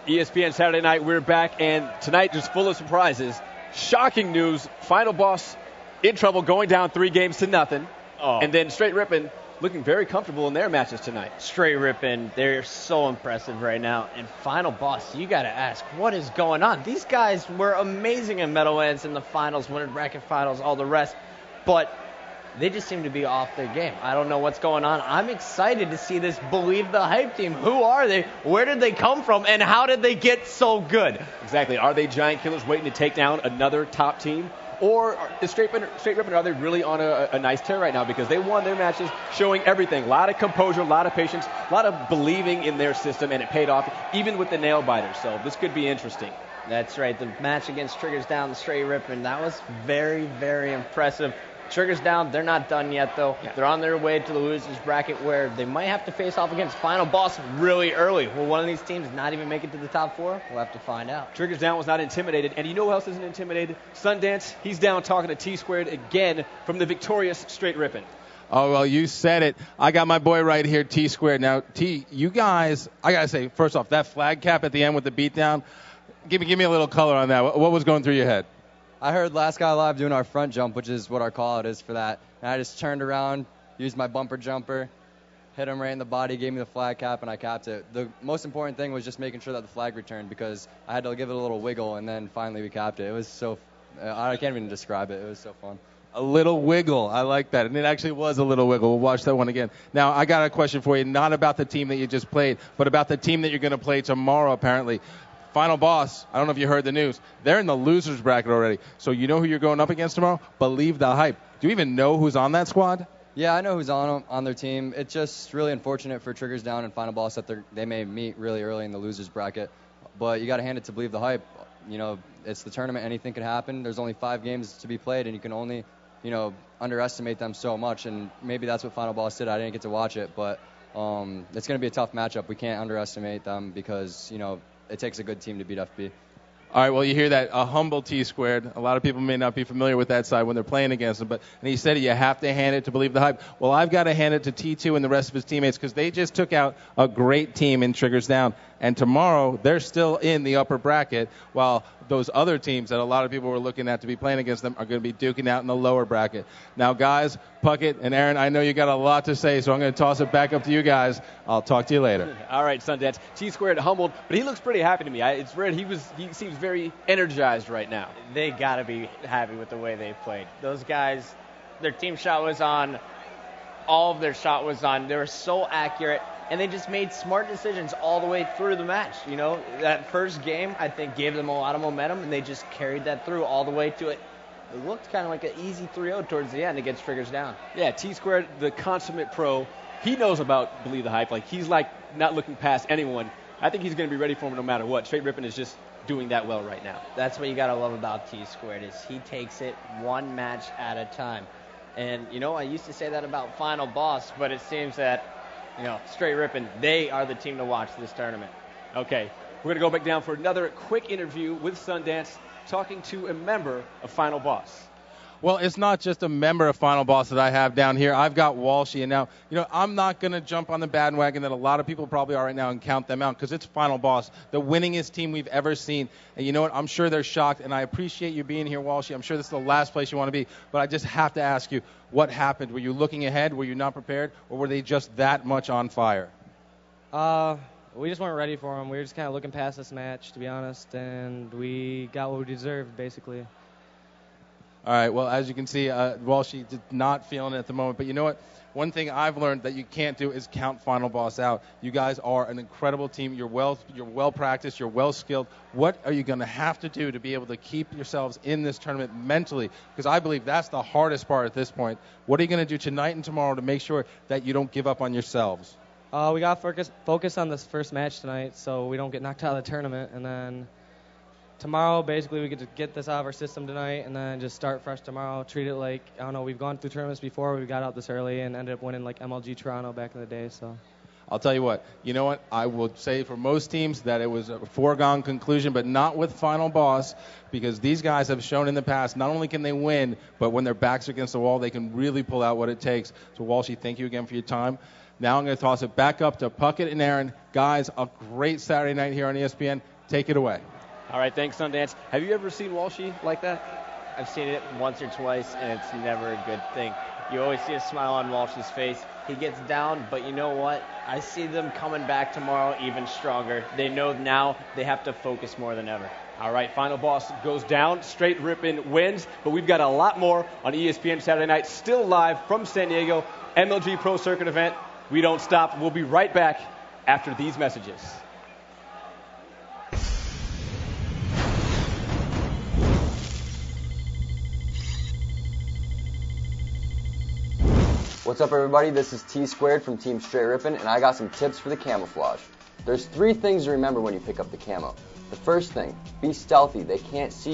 ESPN Saturday night, we're back, and tonight just full of surprises. Shocking news, Final Boss in trouble, going down 3-0. And then Str8 Rippin looking very comfortable in their matches tonight. Str8 Rippin, they're so impressive right now. And Final Boss, you got to ask, what is going on? These guys were amazing in Meadowlands in the finals, winning bracket finals, all the rest. But they just seem to be off their game. I don't know what's going on. I'm excited to see this Believe the Hype team. Who are they? Where did they come from? And how did they get so good? Exactly. Are they giant killers waiting to take down another top team? Or is Str8 Rippin, are they really on a nice tear right now? Because they won their matches showing everything. A lot of composure, a lot of patience, a lot of believing in their system, and it paid off, even with the nail biters. So this could be interesting. That's right. The match against Triggers Down and Str8 Rippin, that was very, very impressive. Triggers Down, they're not done yet, though. Yeah. They're on their way to the losers bracket where they might have to face off against Final Boss really early. Will one of these teams not even make it to the top 4? We'll have to find out. Triggers Down was not intimidated. And you know who else isn't intimidated? Sundance. He's down talking to Tsquared again from the victorious Str8 Rippin. Oh, well, you said it. I got my boy right here, Tsquared. Now, T, you guys, I got to say, first off, that flag cap at the end with the beatdown, give me a little color on that. What was going through your head? I heard Last Guy Alive doing our front jump, which is what our call-out is for that. And I just turned around, used my bumper jumper, hit him right in the body, gave me the flag cap, and I capped it. The most important thing was just making sure that the flag returned because I had to give it a little wiggle, and then finally we capped it. It was so I can't even describe it. It was so fun. A little wiggle. I like that. And it actually was a little wiggle. We'll watch that one again. Now, I got a question for you, not about the team that you just played, but about the team that you're going to play tomorrow, apparently. Final Boss, I don't know if you heard the news. They're in the losers bracket already. So you know who you're going up against tomorrow? Believe the Hype. Do you even know who's on that squad? Yeah, I know who's on their team. It's just really unfortunate for Triggers Down and Final Boss that they may meet really early in the losers bracket. But you got to hand it to Believe the Hype. You know, it's the tournament. Anything can happen. There's only 5 games to be played, and you can only, underestimate them so much. And maybe that's what Final Boss did. I didn't get to watch it, but it's going to be a tough matchup. We can't underestimate them because, it takes a good team to beat FB. All right, well, you hear that, a humble Tsquared. A lot of people may not be familiar with that side when they're playing against him, and he said you have to hand it to Believe the Hype. Well, I've got to hand it to T2 and the rest of his teammates because they just took out a great team in Triggers Down, and tomorrow they're still in the upper bracket while those other teams that a lot of people were looking at to be playing against them are going to be duking out in the lower bracket. Now, guys, Puckett and Aaron, I know you got a lot to say, so I'm going to toss it back up to you guys. I'll talk to you later. All right, Sundance. Tsquared humbled, but he looks pretty happy to me. It's rare. He seems very energized right now. They got to be happy with the way they played. Those guys, their team shot was on. All of their shot was on. They were so accurate. And they just made smart decisions all the way through the match. That first game, I think, gave them a lot of momentum, and they just carried that through all the way to it. It looked kind of like an easy 3-0 towards the end against Triggers Down. Yeah, Tsquared, the consummate pro, he knows about Believe the Hype. He's not looking past anyone. I think he's going to be ready for him no matter what. Str8 Rippin is just doing that well right now. That's what you got to love about Tsquared is he takes it one match at a time. And, I used to say that about Final Boss, but it seems that Str8 Rippin, they are the team to watch this tournament. Okay, we're going to go back down for another quick interview with Sundance, talking to a member of Final Boss. Well, it's not just a member of Final Boss that I have down here. I've got Walshy, and now, I'm not going to jump on the bandwagon that a lot of people probably are right now and count them out because it's Final Boss, the winningest team we've ever seen. And you know what? I'm sure they're shocked, and I appreciate you being here, Walshy. I'm sure this is the last place you want to be, but I just have to ask you, what happened? Were you looking ahead? Were you not prepared? Or were they just that much on fire? We just weren't ready for them. We were just kind of looking past this match, to be honest, and we got what we deserved, basically. All right, well, as you can see, Walshy did not feeling it at the moment. But you know what? One thing I've learned that you can't do is count Final Boss out. You guys are an incredible team. You're well practiced. You're well skilled. What are you going to have to do to be able to keep yourselves in this tournament mentally? Because I believe that's the hardest part at this point. What are you going to do tonight and tomorrow to make sure that you don't give up on yourselves? We got to focus on this first match tonight so we don't get knocked out of the tournament. And then tomorrow, basically, we get to get this out of our system tonight and then just start fresh tomorrow. Treat it like, I don't know, we've gone through tournaments before. We got out this early and ended up winning like MLG Toronto back in the day. So I'll tell you what. You know what? I will say for most teams that it was a foregone conclusion, but not with Final Boss because these guys have shown in the past not only can they win, but when their backs are against the wall, they can really pull out what it takes. So, Walshy, thank you again for your time. Now I'm going to toss it back up to Puckett and Aaron. Guys, a great Saturday night here on ESPN. take it away. All right, thanks, Sundance. Have you ever seen Walshy like that? I've seen it once or twice, and it's never a good thing. You always see a smile on Walsh's face. He gets down, but you know what? I see them coming back tomorrow even stronger. They know now they have to focus more than ever. All right, final boss goes down. Str8 Rippin wins, but we've got a lot more on ESPN Saturday night, still live from San Diego, MLG Pro Circuit event. We don't stop. We'll be right back after these messages. What's up, everybody? This is Tsquared from Team Str8 Rippin, and I got some tips for the camouflage. There's 3 things to remember when you pick up the camo. The first thing, be stealthy. They can't see